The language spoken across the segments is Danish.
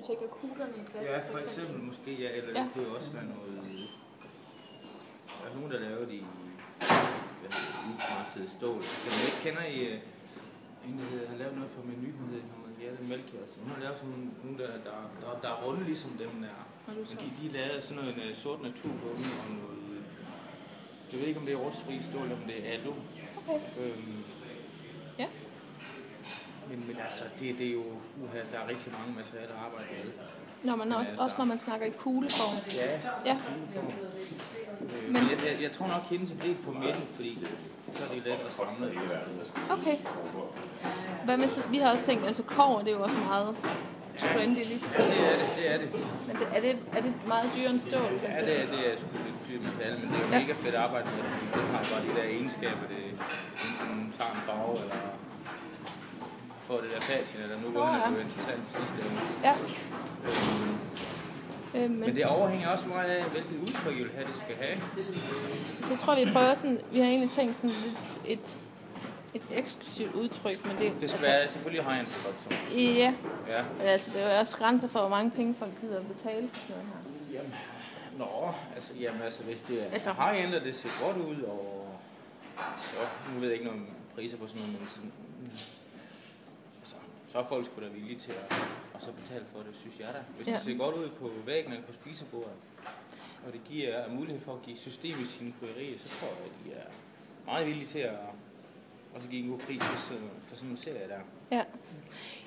tjekker kuglerne i plast. Ja, for eksempel måske, ja, eller det kunne jo også være noget... Der er nogen, der laver de udpresset stål. Kan man ikke kender I en, der har lavet noget for Meny, hun hedder Jette Melchior. Hun har lavet sådan nogle, der er runde ligesom dem der. De lavede sådan noget sort naturbunde og noget... Jeg ved ikke, om det er rustfri stål, eller om det er alu. Okay. Ja. Men altså, det er jo... der er rigtig mange materialer at arbejde med. Også når man snakker i kugleform. Ja. Men jeg tror nok hende til det på midten, fordi så er det let at samle. Okay. Hvad med, vi har også tænkt, altså kobber, det er jo også meget trendy lige for tiden. Det er det. Men er det meget dyrere end stål? Ja, det er sgu lidt dyrt materiale, men det er jo mega fedt arbejde med. Det har bare de der egenskaber, det enten tager en farve, eller får det der patina, der nu går hen og bliver interessant sidste uge. Ja. Men det afhænger også meget af, hvilket udtryk I vil have, det skal have. Så jeg tror, vi prøver sådan, vi har egentlig tænkt sådan lidt et eksklusivt udtryk, men det skal være selvfølgelig high-end produkt. Ja. Men altså, det er jo også grænser for, hvor mange penge folk gider at betale for sådan noget her. Jamen, hvis det er high-end, og det ser godt ud, og så, nu ved jeg ikke noget om priser på sådan noget, men sådan, så er folk sgu da villige til at så betale for det, synes jeg da. Hvis det ser godt ud på væggen eller på spisebordet, og det giver mulighed for at give system i sine krydderier, så tror jeg, at de er meget villige til at også give en god pris for sådan en serie der. Ja,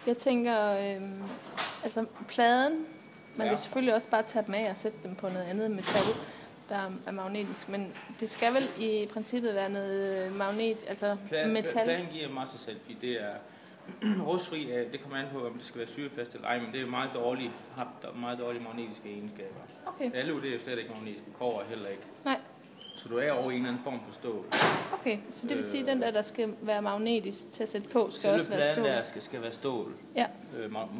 jeg tænker, altså pladen, man kan selvfølgelig også bare tage dem af og sætte dem på noget andet metal, der er magnetisk, men det skal vel i princippet være noget magnet, altså metal. Pladen giver meget sig selv, fordi det er rustfri, det kommer an på, om det skal være syrefast eller ej, men det er meget dårlige magnetiske egenskaber. Okay. Alu, det er jo slet ikke magnetisk, kobber heller ikke. Nej. Så du er over en eller anden form for stål. Okay, så det vil sige, at den der skal være magnetisk til at sætte på, skal også være stål? Der skal være stål. Ja.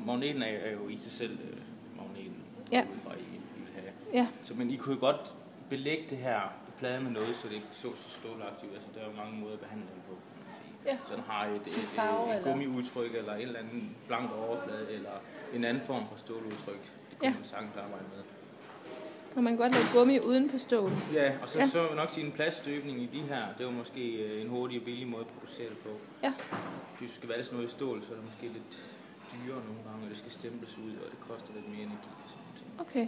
Magneten er jo i sig selv magneten, fra I vil have. Ja. Så, men I kunne jo godt belægge det her plade med noget, så det ikke så stålagtigt. Altså, der er jo mange måder at behandle den på. Ja. Så den har et gummiudtryk, eller en eller anden blank overflade, eller en anden form for ståludtryk. Det kunne man sagtens arbejde med. Og man kan godt lave gummi uden på stål. Ja, og så vil nok sige en plaststøbning i de her, det var måske en hurtig og billig måde at producere det på. Ja. Hvis du skal valge sådan noget i stål, så er det måske lidt dyrere nogle gange, og det skal stemples ud, og det koster lidt mere energi og sådan noget. Okay.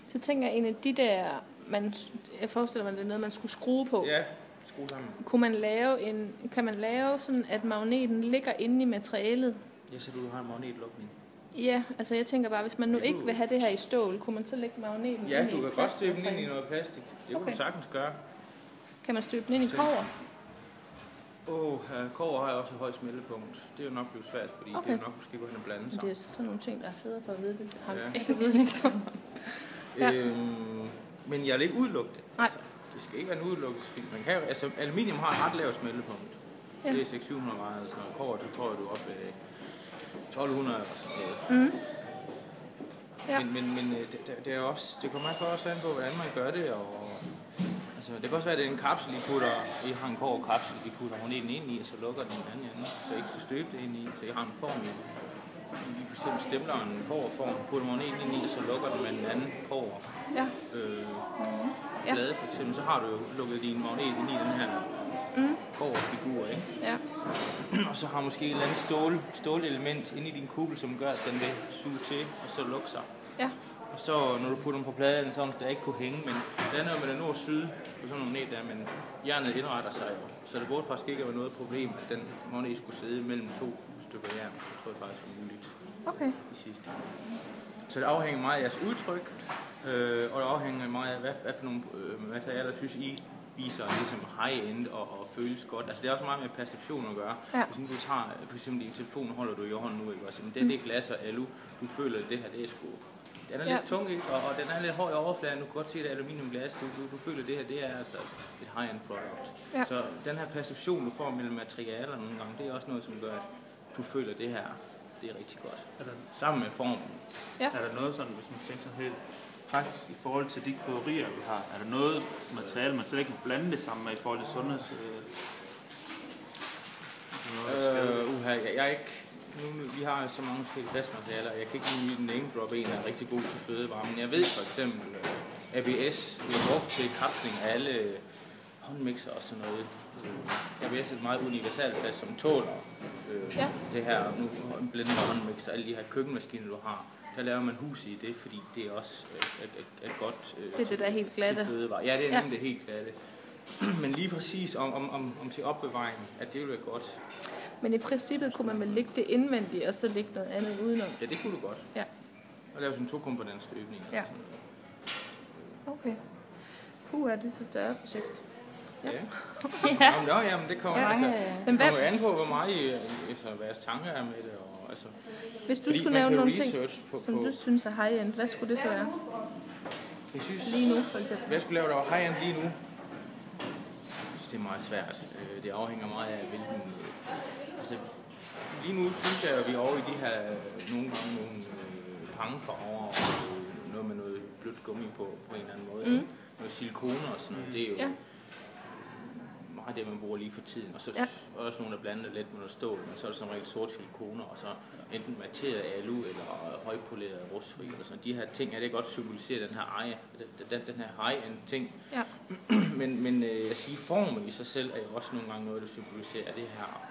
Så tænker jeg, en af de der, jeg forestiller mig, det er noget, man skulle skrue på. Ja. Skru sammen. Kan man lave sådan, at magneten ligger inde i materialet? Ja, så du har en magnetlukning. Ja, altså jeg tænker bare, hvis man nu ikke vil have det her i stål, kunne man så lægge magneten ind i du kan godt støbe den ind i noget plastik. Det kan du sagtens gøre. Kan man støbe den ind i kobber? Kobber har også et højt smeltepunkt. Det er jo nok blevet svært, fordi det er nok måske gå hen og blande sig. Det er sådan nogle ting, der er federe for at vide det. Har jeg ikke vide det. Men jeg vil ikke udelukke det. Nej. Altså, det skal ikke være en udelukkelsesfilm. Man kan jo, altså aluminium har et ret lavt smeltepunkt. Ja. Det er 600-700 grader, så kobber, det tror jeg, du er oppe 1200 eller sådan noget. Ja. Men det er også, det kommer også an på, hvordan man gør det, og altså, det kan også være, at det er en kapsel, I har en kobberkapsel, I putter magneten ind i, og så lukker den anden ende, så I ikke skal støbe det ind i, så I har en form i. I for eksempel stempler en kobberform, putter magneten ind i, og så lukker den med en anden kobber. Ja. Plade for eksempel, så har du jo lukket din magnet ind i den her kobberfigur, ikke? Ja. Og så har måske et eller andet stålelement inde i din kugle, som gør, at den vil suge til, og så lukke sig. Ja. Og så når du putter den på pladen, så der ikke kunne hænge, men det er noget med den nord og syd, på sådan nogle net der, men jernet indretter sig jo. Så det burde faktisk ikke være noget problem, at den magnet skulle sidde mellem to stykker jern. Det tror jeg faktisk er muligt. Okay. I sidste. Så det afhænger meget af jeres udtryk, og det afhænger meget af, hvad for nogle materialer, synes I viser ligesom high-end og føles godt. Altså det er også meget med perception at gøre. Ja. Hvis du tager, for eksempel din telefon, holder du i hånden nu, ikke? Altså, men det er glas og alu, du føler, at det her, det er sgu. Den er lidt tung, ikke? Og den er lidt høj overflade, du kan godt se, at det er aluminiumglas, du føler, at det her, det er altså et high-end product. Ja. Så den her perception, du får mellem materialer nogle gange, det er også noget, som gør, at du føler, at det her, det er rigtig godt. Sammen med formen. Ja. Er der noget sådan, hvis man tænker sådan helt praktisk i forhold til de krydderier, vi har? Er der noget materiale, man slet ikke kan blande det sammen med i forhold til sundheds... Jeg er ikke... vi har så mange forskellige plastmaterialer. Jeg kan ikke lige name drop en, der er rigtig god til fødevarer, men jeg ved for eksempel, ABS bliver brugt til kapsling af alle håndmixer og sådan noget. ABS er et meget universalt plast, som tåler det her, nu blender håndmixer, alle de her køkkenmaskiner, du har. Der laver man hus i det, fordi det er også er godt det er det, der er helt glatte. til fødevarer. Ja, det er nemlig det helt glatte. Men lige præcis om til opbevaring, at det ville være godt. Men i princippet kunne man vel lægge det indvendigt, og så lægge noget andet udenom? Ja, det kunne du godt. Ja. Og lave sådan 2-komponents støbning. Ja. Okay. Det er et større projekt. Ja. Ja. Jamen, det kommer, Men kommer an på, hvor meget hvad jeres tanker er med det. Og, altså, hvis du skulle nævne nogle ting, som du synes er high-end, hvad skulle det så være? Jeg synes, lige nu, for eksempel. Hvad skulle lave, der var high-end lige nu? Jeg synes, det er meget svært. Det afhænger meget af, hvilken... Altså, lige nu synes jeg, at vi er over i de her nogle pangefarver og noget med noget blødt gummi på en eller anden måde. Noget silikoner og sådan noget. Det er jo meget det, man bruger lige for tiden. Og så er der også nogle, der blander lidt med noget stål, men så er der som regel sort silikoner, og så enten materet alu eller højpoleret rustfri. Og sådan. De her ting, det godt symboliserer den her den her high-end ting. Ja. men jeg siger, formen i sig selv er jo også nogle gange noget, der symboliserer det her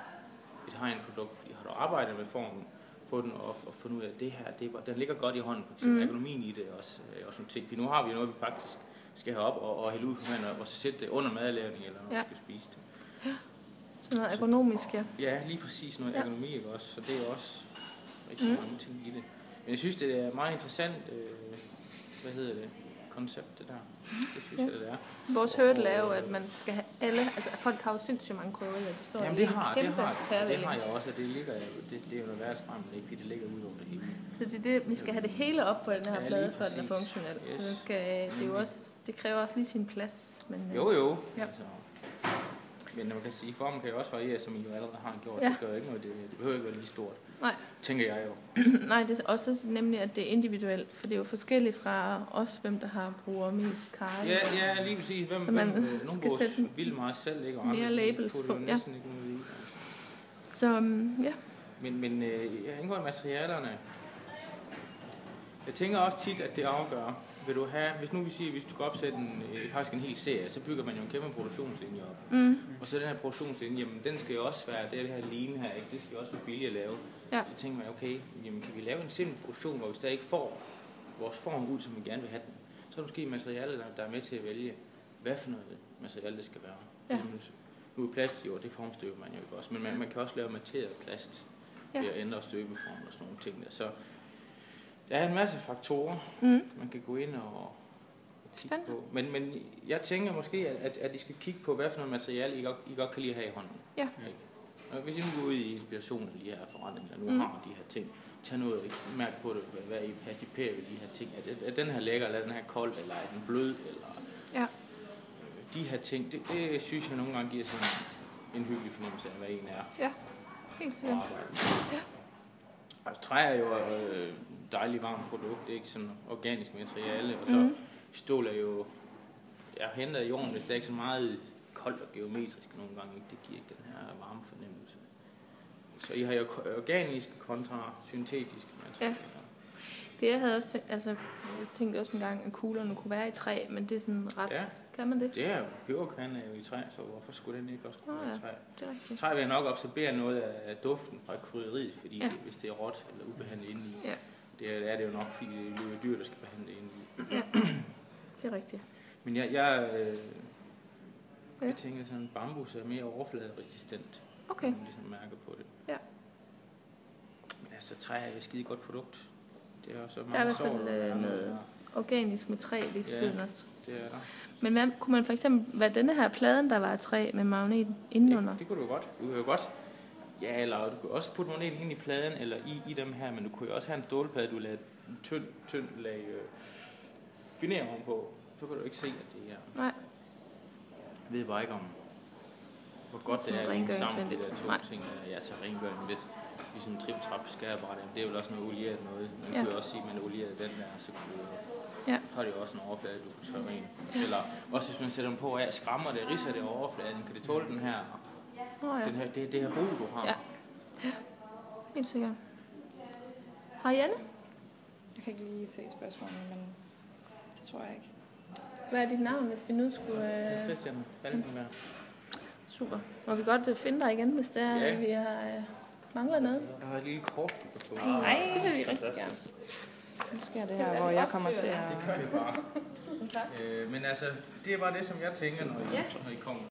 et high-end produkt, fordi har du arbejdet med formen på den og fundet ud af, at det her, den ligger godt i hånden, for eksempel ergonomien i det også sådan ting. Nu har vi noget, vi faktisk skal have op og hælde ud på manden, og så sætte det under madlavning, eller når vi skal spise det. Ja. Så noget ergonomisk, ja. Ja, lige præcis noget ergonomi, ikke også? Så det er også rigtig mange ting i det. Men jeg synes, det er meget interessant, koncept, det der. Det synes jeg, det er. Vores hurdle er jo, at man skal have alle, altså folk har jo sindssygt mange krydderier, det står jamen, det har jeg også, og det ligger, det er jo noget værre skræmt, ikke? Det ligger ud over det hele. Så det er det, vi skal have det hele op på den her plade, for at den er funktionel. Yes. Så den skal, det er jo også, det kræver også lige sin plads. Men, jo. Ja. Altså, men man kan sige, formen kan jo også variere, som I jo allerede har gjort. Ja. Det gør ikke noget, det behøver ikke være lige stort. Nej. Tænker jeg jo. Nej, det er også nemlig, at det er individuelt, for det er jo forskelligt fra os, hvem der har bruger mest karry. Ja, lige præcis. Nogle bruger vildt meget selv, ikke? Og mere labels på, ja. Næsten ikke noget i, altså. Så, ja. Men jeg indgår i materialerne. Jeg tænker også tit, at det afgør, vil du have, hvis du kan opsætte faktisk en hel serie, så bygger man jo en kæmpe produktionslinje op. Og så den her produktionslinje, jamen, den skal jo også være, det her line her, ikke? Det skal jo også være billigt at lave. Ja. Så tænker man, okay, jamen, kan vi lave en simpel produktion, hvor vi stadig ikke får vores form ud, som vi gerne vil have den, så er det måske materialet, der er med til at vælge, hvad for noget materiale det skal være. Ja. Nu er plast jo, det formstøber man jo ikke også, men man kan også lave materet plast ved at ændre støbeform og sådan nogle ting der. Så der er en masse faktorer, man kan gå ind og kigge på. Men jeg tænker måske, at I skal kigge på, hvad for noget materiale I godt kan lide at have i hånden. Ja. Og hvis I nu går ud i inspiration af de her forretninger, der nu har de her ting, tag noget og mærke på det, hvad I perciperer ved de her ting. Er den her lækker, eller er den her kold, eller er den blød, eller de her ting, det synes jeg nogle gange giver sådan en hyggelig fornemmelse af, hvad en er. Ja, helt sikkert. Ja. Altså, træ er jo dejligt varmt produkt, det er ikke sådan organisk materiale, og så stål er jo hentet i jorden, hvis det er ikke så meget koldt og geometrisk nogle gange, ikke? Det giver ikke den her varme fornemmelse. Så I har jo organiske kontra syntetiske materialer. Ja. Det jeg havde også tænkt, jeg tænkte også en gang, at kuglerne kunne være i træ, men det er sådan ret. Ja. Kan man det? Det er jo, peberkanden er jo i træ, så hvorfor skulle den ikke også kunne være i træ? Det er rigtigt. Træ vil nok absorbere noget af duften fra krydderiet, fordi hvis det er råt eller ubehandlet indeni. Ja. Det er det jo nok, fordi det er dyr, der skal behandle indeni. Ja, det er rigtigt. Men jeg tænker sådan, at bambus er mere overfladeresistent. Okay. Man ligesom mærker på det. Ja. Men altså, træ er et skide godt produkt. Det er også meget der er i hvert fald noget organisk med træ lige for tiden også. Det er der. Men hvad, kunne man for eksempel være denne her pladen, der var af træ med magneten indenunder? Det kunne du godt. Du kunne jo godt. Ja, eller du kunne også putte magneten ind i pladen, eller i dem her, men du kunne jo også have en stålplade, du lavede en tynd lag finere ovenpå. Så kan du ikke se, at det er. Nej. Jeg ved bare ikke om, hvor godt det er at sammen de der to ting. Ja, til rengøring, hvis ligesom trip-trap skærebræt, det er jo også noget olieret noget. Man kunne jo også sige, at man olierede den der, så har det jo også en overflade, du kunne tørre ind. Eller også hvis man sætter dem på af, skrammer det, ridser det overfladen, kan det tåle den her, det her brug, du har? Ja. Helt sikkert. Hej Janne. Jeg kan ikke lige se spørgsmålet, men det tror jeg ikke. Hvad er dit navn, hvis vi nu skulle... Christian Falkenberg. Super. Må vi godt finde dig igen, hvis det er, Ja. vi har mangler noget? Jeg har et lille kort, du kan få. Nej, det vil vi rigtig gerne. Nu sker det her, hvor jeg kommer til at... Det gør vi bare. Tusind tak. Men altså, det er bare det, som jeg tænker, når I kommer.